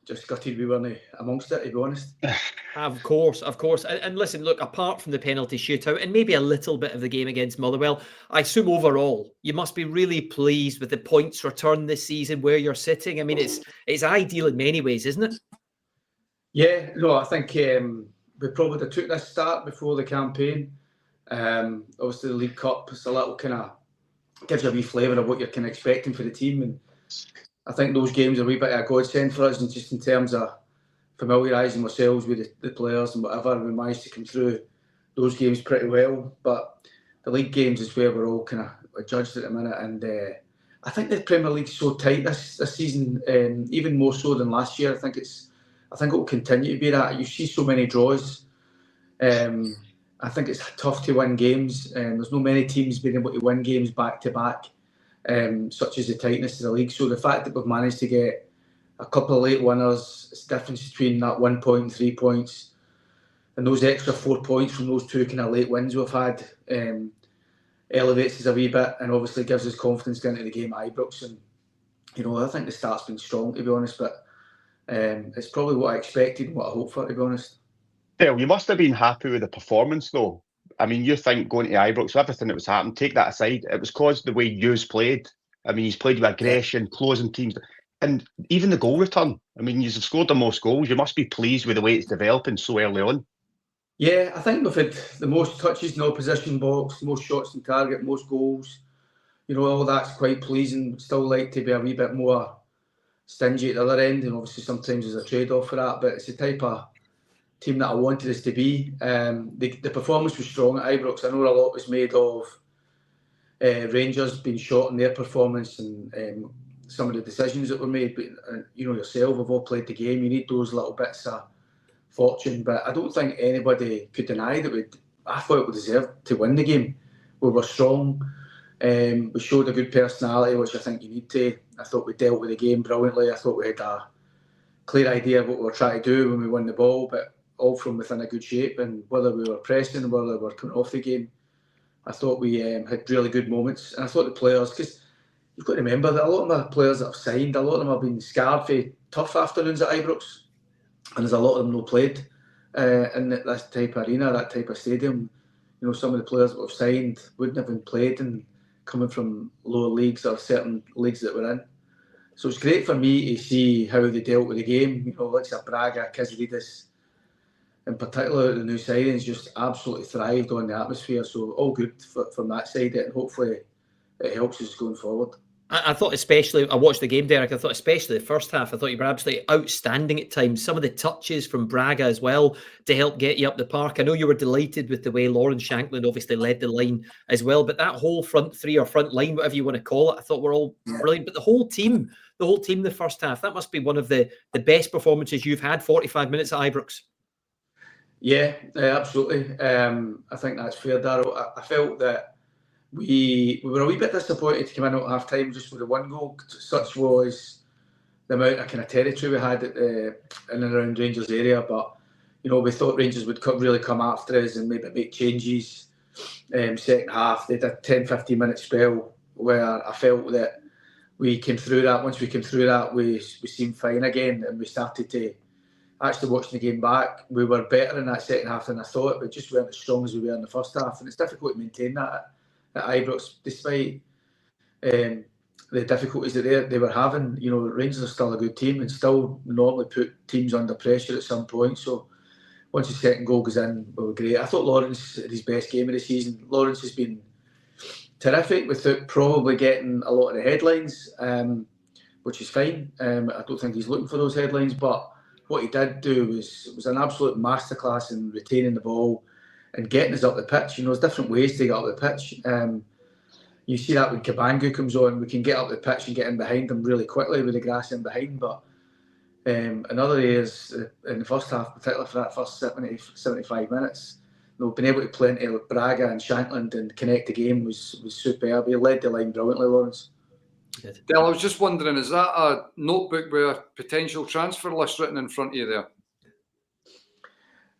just gutted we weren't amongst it, to be honest. Of course. And listen, look, apart from the penalty shootout and maybe a little bit of the game against Motherwell, I assume overall you must be really pleased with the points return this season where you're sitting. I mean, it's ideal in many ways, isn't it? Yeah, no, I think we probably took this start before the campaign. Obviously, the League Cup is a little kind of gives you a wee flavour of what you're kind of expecting for the team, and I think those games are a wee bit of a godsend for us, and just in terms of familiarising ourselves with the players and whatever, we managed to come through those games pretty well. But the league games is where we're all kind of judged at the minute, and I think the Premier League's so tight this season, even more so than last year. I think it will continue to be that. You see so many draws. I think it's tough to win games. There's not many teams being able to win games back to back, such as the tightness of the league. So the fact that we've managed to get a couple of late winners, it's the difference between that 1 point and 3 points, and those extra 4 points from those two kind of late wins we've had, elevates us a wee bit, and obviously gives us confidence going into the game at Ibrox. And I think the start's been strong, to be honest, but it's probably what I expected and what I hoped for, to be honest. Well, you must have been happy with the performance, though. I mean, you think going to Ibrox, everything that was happening, take that aside, it was caused the way Hughes played. I mean, he's played with aggression, closing teams, and even the goal return. I mean, you've scored the most goals. You must be pleased with the way it's developing so early on. Yeah, I think we've had the most touches in the opposition box, the most shots on target, most goals. All that's quite pleasing. We'd still like to be a wee bit more stingy at the other end, and obviously sometimes there's a trade-off for that, but it's the type of team that I wanted us to be. The performance was strong at Ibrox. I know a lot was made of Rangers being short in their performance and some of the decisions that were made, but yourself have all played the game. You need those little bits of fortune, but I don't think anybody could deny that I thought we deserved to win the game. We were strong. We showed a good personality, which I think you need to. I thought we dealt with the game brilliantly. I thought we had a clear idea of what we were trying to do when we won the ball, but all from within a good shape. And whether we were pressing, whether we were coming off the game, I thought we had really good moments. And I thought the players, because you've got to remember that a lot of my players that have signed, a lot of them have been scarred for tough afternoons at Ibrox, and there's a lot of them no played in this type of arena, that type of stadium. Some of the players that have signed wouldn't have been played and coming from lower leagues or certain leagues that we're in. So it's great for me to see how they dealt with the game. Like Braga, Kizridis, in particular, the new signings just absolutely thrived on the atmosphere. So all good from that side, and hopefully it helps us going forward. I thought especially, I watched the game, Derek, I thought especially the first half, I thought you were absolutely outstanding at times. Some of the touches from Braga as well to help get you up the park. I know you were delighted with the way Lawrence Shankland obviously led the line as well, but that whole front three or front line, whatever you want to call it, I thought were all brilliant. But the whole team the first half, that must be one of the best performances you've had, 45 minutes at Ibrox. Yeah, absolutely. I think that's fair, Darrell. I felt that we were a wee bit disappointed to come in at half time just with the one goal. Such was the amount of kind of territory we had in and around Rangers area. But we thought Rangers would really come after us and maybe make changes. Second half, they had a 10-15 minute spell where I felt that we came through that. Once we came through that, we seemed fine again, and we started to actually watching the game back. We were better in that second half than I thought, but just weren't as strong as we were in the first half, and it's difficult to maintain that at Ibrox, despite the difficulties that they were having. You know, Rangers are still a good team and still normally put teams under pressure at some point. So once the second goal goes in, we were great. I thought Lawrence had his best game of the season. Lawrence has been terrific without probably getting a lot of the headlines, which is fine. I don't think he's looking for those headlines, but what he did do was an absolute masterclass in retaining the ball and getting us up the pitch. You know, there's different ways to get up the pitch. You see that when Cabangu comes on, we can get up the pitch and get in behind them really quickly with the grass in behind. But in other areas, in the first half, particularly for that first 75 minutes, you know, being able to play into Braga and Shankland and connect the game was superb. He led the line brilliantly, Lawrence. Del, I was just wondering, is that a notebook with a potential transfer list written in front of you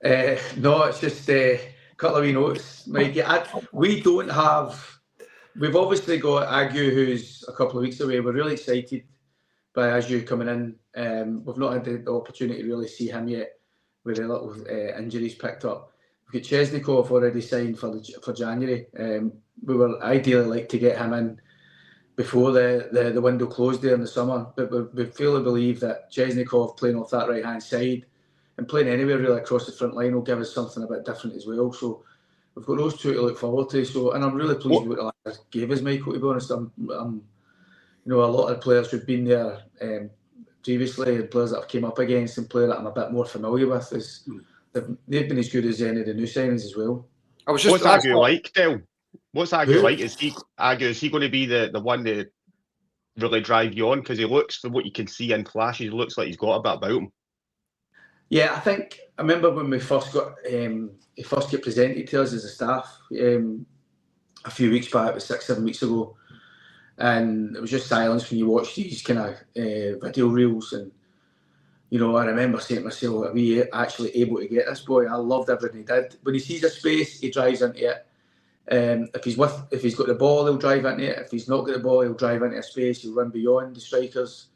there? No, it's just a couple of wee notes, Mike. We don't have. We've obviously got Agu, who's a couple of weeks away. We're really excited by Agu coming in. We've not had the opportunity to really see him yet with the little injuries picked up. We've got Chesnikov already signed for January. We were ideally like to get him in before the window closed there in the summer, but we fully believe that Chesnikov playing off that right hand side and playing anywhere really across the front line will give us something a bit different as well. So we've got those two to look forward to. So, and I'm really pleased with what the lads gave us, Michael. To be honest, I'm you know, a lot of players who've been there previously and players that I've came up against and players that I'm a bit more familiar with, they've been as good as any of the new signings as well. What's Agu like, Del? What's Agu like? Is he going to be the one to really drive you on? Because he looks, from what you can see in flashes, he looks like he's got a bit about him. Yeah, I remember when we first got he first got presented to us as a staff a few weeks back, it was 6-7 weeks ago, and it was just silence when you watched these kind of video reels. And you know, I remember saying to myself, are we actually able to get this boy? I loved everything he did. When he sees a space, he drives into it. If he's got the ball, he'll drive into it. If he's not got the ball, he'll drive into a space. He'll run beyond the strikers.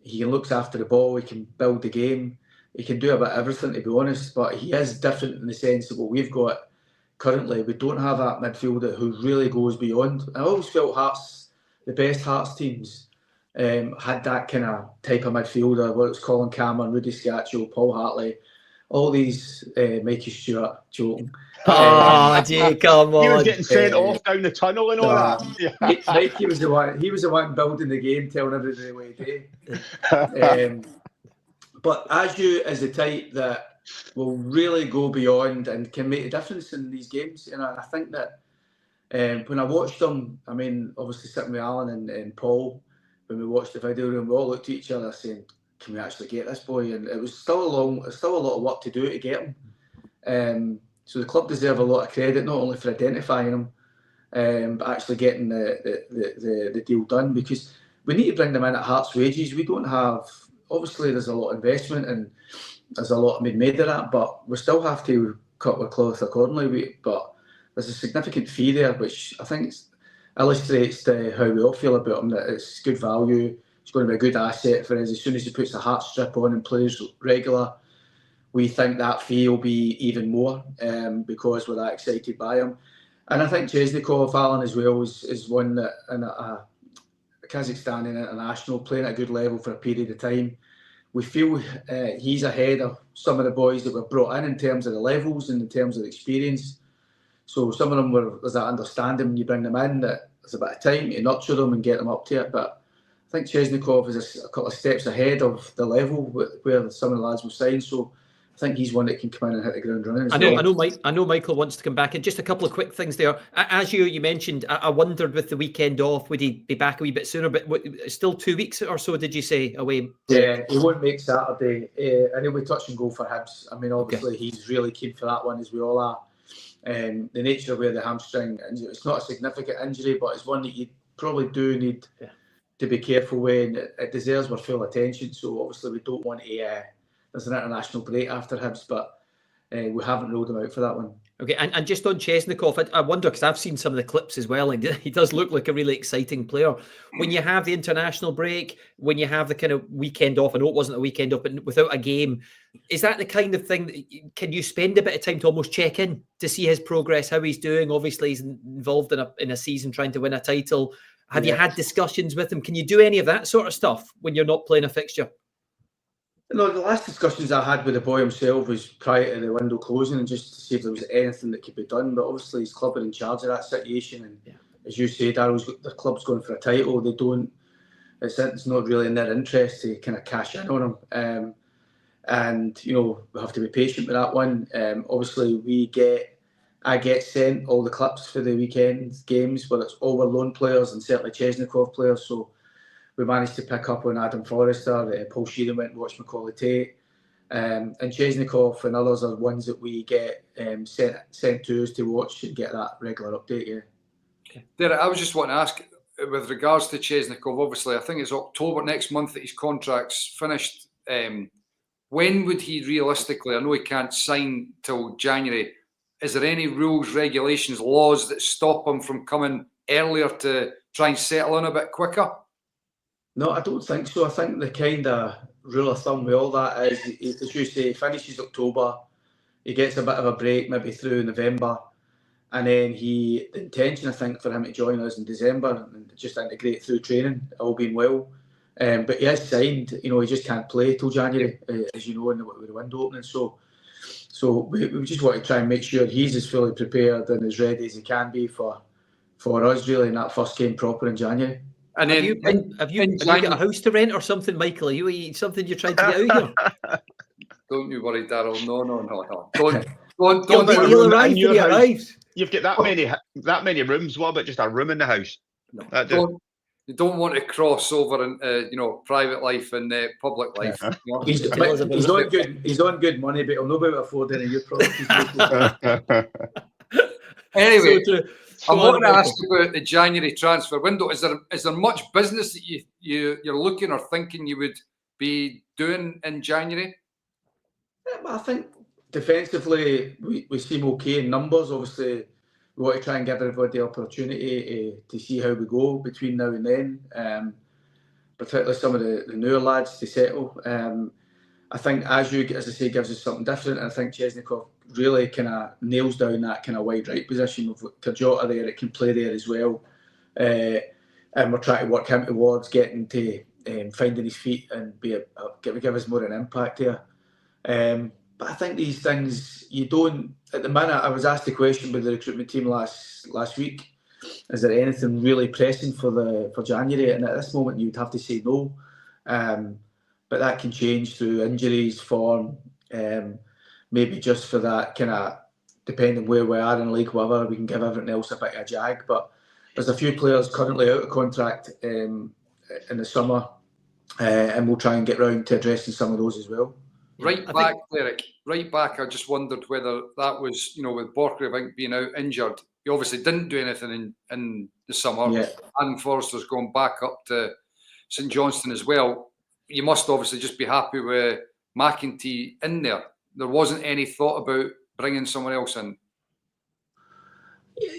He looks after the ball. He can build the game. He can do a bit of everything, to be honest. But he is different in the sense of what we've got currently. We don't have that midfielder who really goes beyond. I always felt the best Hearts teams had that kind of type of midfielder, whether it's Colin Cameron, Rudy Scaccio, Paul Hartley, all these, Mikey Stewart, joking. Gee, come on. He was getting sent off down the tunnel and all that. Yeah. Mikey was the one. He was the one building the game, telling everybody what he did. But Agu is the type that will really go beyond and can make a difference in these games. And I think that when I watched them, I mean, obviously sitting with Alan and Paul, when we watched the video, and we all looked at each other saying, "Can we actually get this boy?" And it was still a lot of work to do to get him. So the club deserve a lot of credit, not only for identifying him, but actually getting the deal done, because we need to bring them in at Hearts wages. We don't have. Obviously, there's a lot of investment and there's a lot made of that, but we still have to cut our cloth accordingly. But there's a significant fee there, which I think illustrates how we all feel about him, that it's good value. It's going to be a good asset for us. As soon as he puts the Hearts strip on and plays regular, we think that fee will be even more because we're that excited by him. And I think Chesnikov, Alan, as well, is one that in a Kazakhstan and international, playing at a good level for a period of time. We feel he's ahead of some of the boys that were brought in terms of the levels and in terms of the experience. So some of them there's that understanding when you bring them in that there's a bit of time to nurture them and get them up to it. But I think Chesnikov is a couple of steps ahead of the level where some of the lads will sign. So I think he's one that can come in and hit the ground running. I know Michael wants to come back. And just a couple of quick things there. As you mentioned, I wondered with the weekend off, would he be back a wee bit sooner? But still 2 weeks or so, did you say, away? Yeah, he won't make Saturday. And he'll be touch and go for Hibs. I mean, obviously, He's really keen for that one, as we all are. The nature of where the hamstring injury, it's not a significant injury, but it's one that you probably do need to be careful with. And it deserves our full attention. So obviously, we don't want there's an international break after Hibs, but we haven't ruled him out for that one. Okay, and just on Chesnikov, I wonder, because I've seen some of the clips as well, and he does look like a really exciting player. When you have the international break, when you have the kind of weekend off, I know it wasn't a weekend off, but without a game, is that the kind of thing that can you spend a bit of time to almost check in to see his progress, how he's doing? Obviously, he's involved in a season trying to win a title. Have you had discussions with him? Can you do any of that sort of stuff when you're not playing a fixture? No, the last discussions I had with the boy himself was prior to the window closing, and just to see if there was anything that could be done. But obviously, his club are in charge of that situation, and as you say, the club's going for a title. They don't. It's not really in their interest to kind of cash in on him, and we have to be patient with that one. Obviously, I get sent all the clips for the weekend games, but it's all our loan players and certainly Chesnikov players. So we managed to pick up on Adam Forrester, Paul Sheeran went and watched Macaulay Tate, and Chesnikov and others are ones that we get sent to us to watch and get that regular update. Yeah. Okay. Derek, I was just wanting to ask, with regards to Chesnikov, obviously I think it's October next month that his contract's finished. When would he realistically, I know he can't sign till January, is there any rules, regulations, laws that stop him from coming earlier to try and settle in a bit quicker? No, I don't think so. I think the kind of rule of thumb with all that is, as you say, he finishes October, he gets a bit of a break, maybe through November, and then the intention, I think, for him to join us in December and just integrate through training, all being well. But he has signed, he just can't play till January, as you know, with the window opening. So we just want to try and make sure he's as fully prepared and as ready as he can be for us, really, in that first game proper in January. And then have you got a house to rent or something, Michael? Are you something you're trying to get out here? Don't you worry, Darrell. No. Don't he'll arrive when he arrives. You've got that many rooms. What about just a room in the house? No, you don't want to cross over in private life and public life. He's on good money, but he'll know about affording any of your properties. Anyway, I want to ask about the January transfer window. Is there much business that you're looking or thinking you would be doing in January? I think defensively we seem okay in numbers. Obviously, we want to try and give everybody the opportunity to see how we go between now and then. Particularly some of the newer lads to settle. I think as I say, gives us something different. And I think Chesnikov really kind of nails down that kind of wide right position. We've got Kajota there, it can play there as well. And we're trying to work him towards getting to finding his feet and give us more an impact here. But I think these things, you don't, at the minute, I was asked the question with the recruitment team last week, is there anything really pressing for January? And at this moment, you'd have to say no. But that can change through injuries, form, maybe just for that kind of, depending where we are in the league, whatever, we can give everything else a bit of a jag. But there's a few players currently out of contract in the summer, and we'll try and get round to addressing some of those as well. Derek, right back, I just wondered whether that was, with Borker, I think, being out injured, he obviously didn't do anything in the summer. Yeah. And Forrester's gone back up to St Johnstone as well. You must obviously just be happy with McInnes in there. There wasn't any thought about bringing someone else in.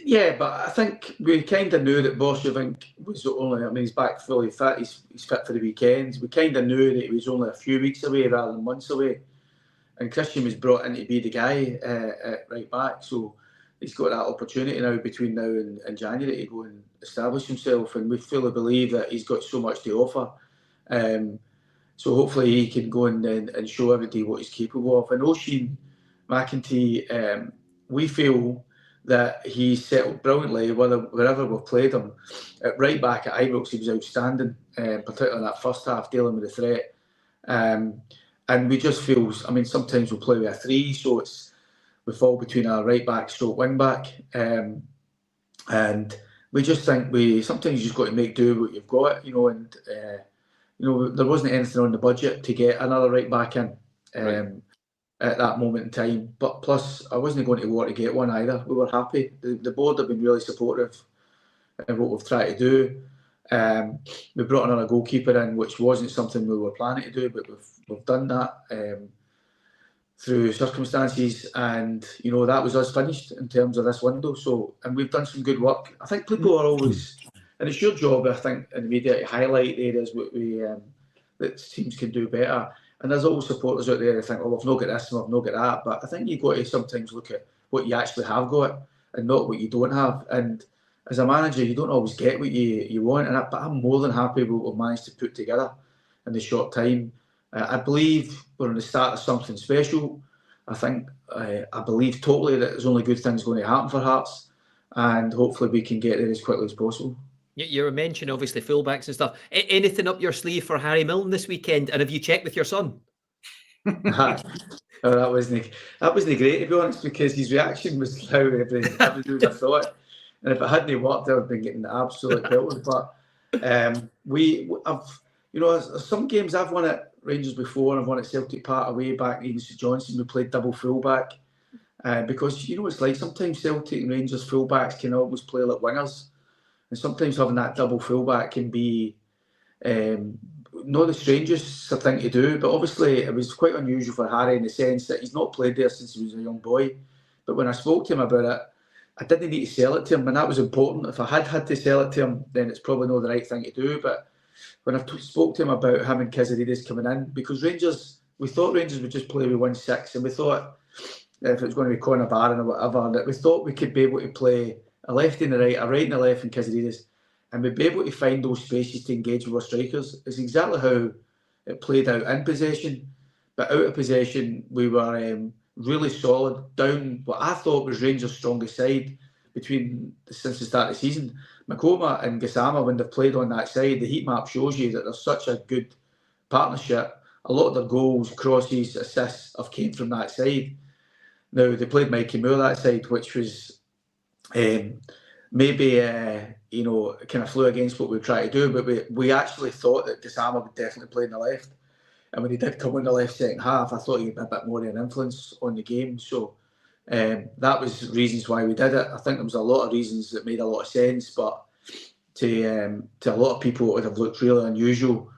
Yeah, but I think we kind of knew that Borshevink was only, he's back fully fit, he's fit for the weekends. We kind of knew that he was only a few weeks away rather than months away. And Christian was brought in to be the guy at right back. So he's got that opportunity now between now and January to go and establish himself. And we fully believe that he's got so much to offer. So hopefully he can go and show everybody what he's capable of. And Oisin McInnes, we feel that he settled brilliantly wherever we've played him. At right back at Ibrox, he was outstanding, particularly in that first half, dealing with the threat. And we just feel, sometimes we'll play with a 3, so we fall between our right back stroke wing back. And we just think sometimes you just got to make do what you've got, and there wasn't anything on the budget to get another right back in. At that moment in time, but plus I wasn't going to war to get one either. We were happy. The board have been really supportive in what we've tried to do. We brought another goalkeeper in, which wasn't something we were planning to do, but we've done that. through circumstances, and that was us finished in terms of this window. So, and we've done some good work. I think people are always, and it's your job, I think, in the media to highlight the areas that teams can do better. And there's always supporters out there who think, we've not got this and we've not got that. But I think you've got to sometimes look at what you actually have got and not what you don't have. And as a manager, you don't always get what you want. But I'm more than happy with what we've managed to put together in the short time. I believe we're on the start of something special. I believe totally that there's only good things going to happen for Hearts, and hopefully we can get there as quickly as possible. You were mentioning obviously fullbacks and stuff. Anything up your sleeve for Harry Milne this weekend? And have you checked with your son? That wasn't great, to be honest, because his reaction was how everything I thought. And if it hadn't worked, I would have been getting the absolute pelted. But some games I've won at Rangers before, and I've won at Celtic Park away back in St Johnstone. We played double fullback because it's like sometimes Celtic and Rangers fullbacks can always play like wingers, and sometimes having that double fullback can be not the strangest thing to do. But obviously, it was quite unusual for Harry in the sense that he's not played there since he was a young boy. But when I spoke to him about it, I didn't need to sell it to him, and that was important. If I had to sell it to him, then it's probably not the right thing to do. But when I spoke to him about him and Kazarides coming in, because we thought Rangers would just play with 1-6, and we thought if it was going to be Conor Barron or whatever, that we thought we could be able to play a left and a right, a right and a left in Kazarides, and we'd be able to find those spaces to engage with our strikers. It's exactly how it played out in possession, but out of possession we were really solid down what I thought was Rangers' strongest side since the start of the season. Makoma and Gassama, when they've played on that side, the heat map shows you that there's such a good partnership. A lot of their goals, crosses, assists have came from that side. Now, they played Mikey Moore that side, which was maybe kind of flew against what we tried to do, but we actually thought that Gassama would definitely play in the left. And when he did come in the left second half, I thought he had a bit more of an influence on the game. So that was reasons why we did it. I think there was a lot of reasons that made a lot of sense, but to a lot of people it would have looked really unusual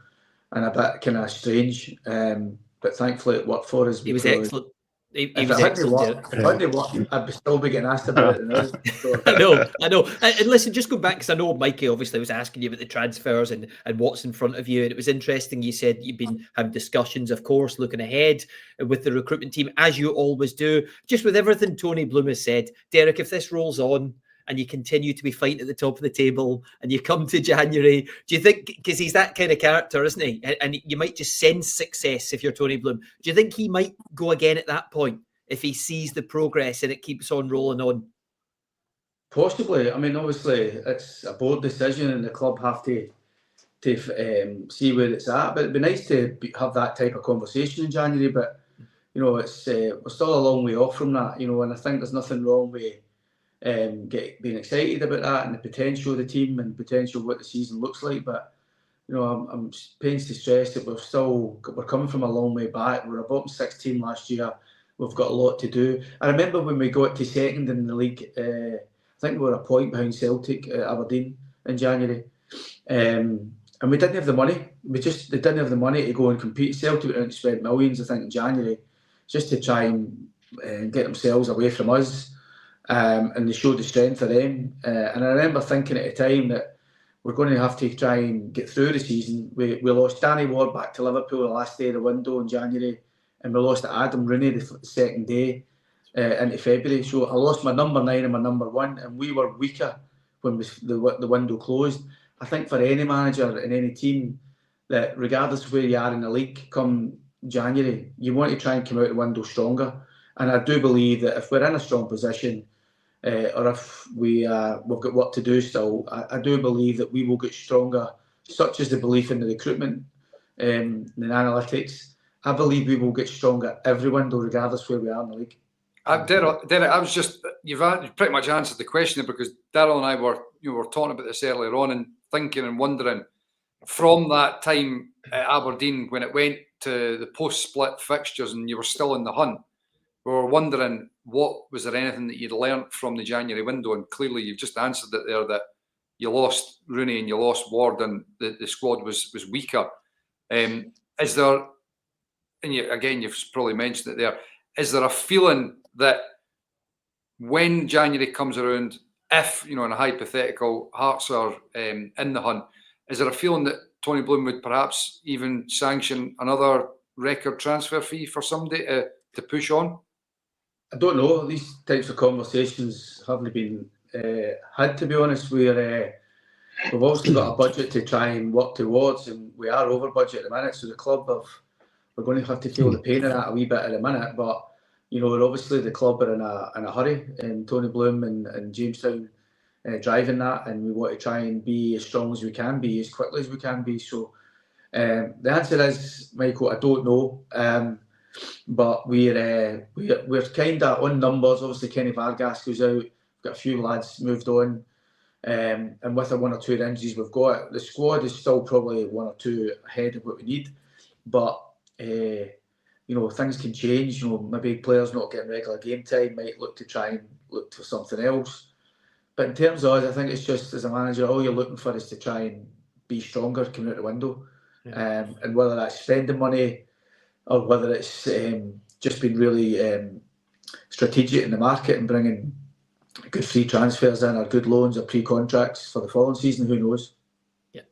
and a bit kind of strange. But thankfully it worked for us. He was excellent. He was excellent. If it hadn't worked, I'd still be getting asked about it now. So. I know. And listen, just go back, because I know Mikey obviously was asking you about the transfers and what's in front of you. And it was interesting. You said you've been having discussions, of course, looking ahead with the recruitment team, as you always do. Just with everything Tony Bloom has said, Derek, if this rolls on and you continue to be fighting at the top of the table and you come to January, do you think, because he's that kind of character, isn't he? And you might just sense success if you're Tony Bloom. Do you think he might go again at that point if he sees the progress and it keeps on rolling on? Possibly. I mean, obviously, it's a board decision and the club have to see where it's at. But it'd be nice to have that type of conversation in January. But, it's we're still a long way off from that, and I think there's nothing wrong with being excited about that and the potential of the team and potential of what the season looks like. But I'm pains to stress that we're coming from a long way back. We were a bottom 6 team last year. We've got a lot to do. I remember when we got to second in the league, I think we were a point behind Celtic at Aberdeen in January, and we didn't have the money. They didn't have the money to go and compete. Celtic went out and spent millions, I think, in January just to try and get themselves away from us. And they showed the strength of them. And I remember thinking at the time that we're going to have to try and get through the season. We lost Danny Ward back to Liverpool the last day of the window in January, and we lost Adam Rooney the second day into February. So I lost my number 9 and my number 1, and we were weaker when the window closed. I think for any manager in any team, that regardless of where you are in the league, come January, you want to try and come out the window stronger. And I do believe that if we're in a strong position, or if we've got work to do still, I do believe that we will get stronger, such as the belief in the recruitment and the analytics. I believe we will get stronger every window, regardless where we are in the league. Derek, you've pretty much answered the question, because Darrell and I were talking about this earlier on and thinking and wondering, from that time at Aberdeen when it went to the post-split fixtures and you were still in the hunt, we were wondering, was there anything that you'd learnt from the January window? And clearly you've just answered it there, that you lost Rooney and you lost Ward and the squad was weaker. Is there, and you've probably mentioned it there, is there a feeling that when January comes around, if, in a hypothetical, Hearts are in the hunt, is there a feeling that Tony Bloom would perhaps even sanction another record transfer fee for somebody to push on? I don't know. These types of conversations haven't been had, to be honest. We've obviously got a budget to try and work towards, and we are over budget at the minute. So the club we're going to have to feel the pain of that a wee bit at the minute. But obviously the club are in a hurry, and Tony Bloom and Jamestown driving that, and we want to try and be as strong as we can be, as quickly as we can be. So the answer is, Michael, I don't know. But we're kind of on numbers. Obviously, Kenny Vargas goes out. We've got a few lads moved on, and with the 1 or 2 injuries we've got, the squad is still probably 1 or 2 ahead of what we need. But things can change. Maybe players not getting regular game time might look for something else. But in terms of us, I think it's just, as a manager, all you're looking for is to try and be stronger coming out the window, and whether that's spending money, or whether it's just been really strategic in the market and bringing good free transfers in, or good loans, or pre-contracts for the following season, who knows? Yeah,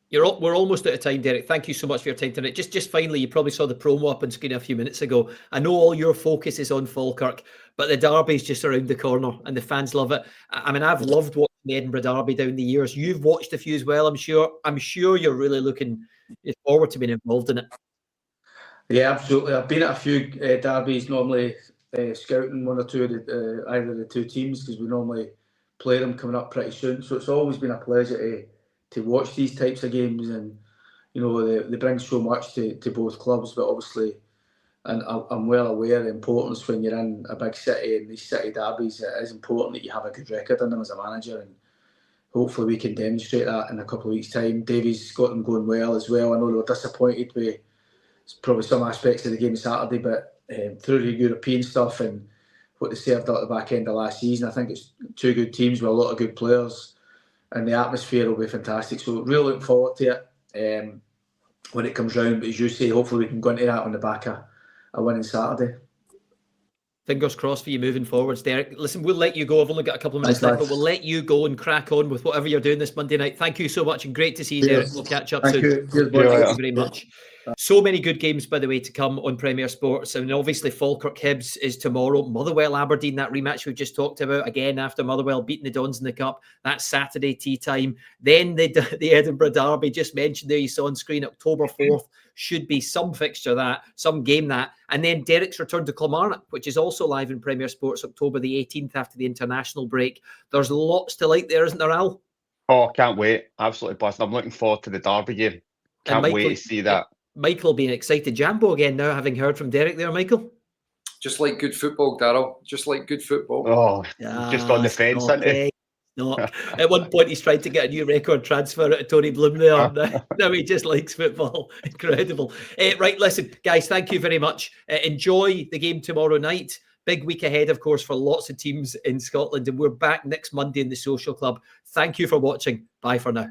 we're almost out of time, Derek. Thank you so much for your time tonight. Just finally, you probably saw the promo up on screen a few minutes ago. I know all your focus is on Falkirk, but the derby's just around the corner and the fans love it. I mean, I've loved watching the Edinburgh derby down the years. You've watched a few as well, I'm sure. I'm sure you're really looking forward to being involved in it. Yeah, absolutely. I've been at a few derbies, normally scouting 1 or 2 of either of the 2 teams, because we normally play them coming up pretty soon. So it's always been a pleasure to watch these types of games, and they bring so much to both clubs. But obviously, and I'm well aware of the importance when you're in a big city, and these city derbies, it is important that you have a good record in them as a manager, and hopefully we can demonstrate that in a couple of weeks' time. Davies got them going well as well. I know they were disappointed with probably some aspects of the game Saturday, but through the European stuff and what they served out at the back end of last season, I think it's 2 good teams with a lot of good players, and the atmosphere will be fantastic. So really looking forward to it when it comes round. But as you say, hopefully we can go into that on the back of a winning Saturday. Fingers crossed for you moving forwards, Derek. Listen, we'll let you go. I've only got a couple of minutes left, but we'll let you go and crack on with whatever you're doing this Monday night. Thank you so much, and great to see you, Derek. We'll catch up soon. Thank you very much. So many good games, by the way, to come on Premier Sports. I mean, obviously, Falkirk Hibs is tomorrow. Motherwell Aberdeen, that rematch we've just talked about, again, after Motherwell beating the Dons in the Cup. That's Saturday tea time. Then the Edinburgh Derby, just mentioned there, you saw on screen, October 4th. Should be some fixture that, some game that. And then Derek's return to Kilmarnock, which is also live in Premier Sports, October the 18th after the international break. There's lots to like there, isn't there, Al? Oh, can't wait. Absolutely buzzing. I'm looking forward to the derby game. Can't wait to see that. Michael being excited. Jambo again now, having heard from Derek there, Michael. Just like good football, Darrell. Just like good football. Oh, just on the fence, isn't he? Not. At one point, he's tried to get a new record transfer out of Tony Bloom there. Now he just likes football. Incredible. Right, listen, guys, thank you very much. Enjoy the game tomorrow night. Big week ahead, of course, for lots of teams in Scotland. And we're back next Monday in the Social Club. Thank you for watching. Bye for now.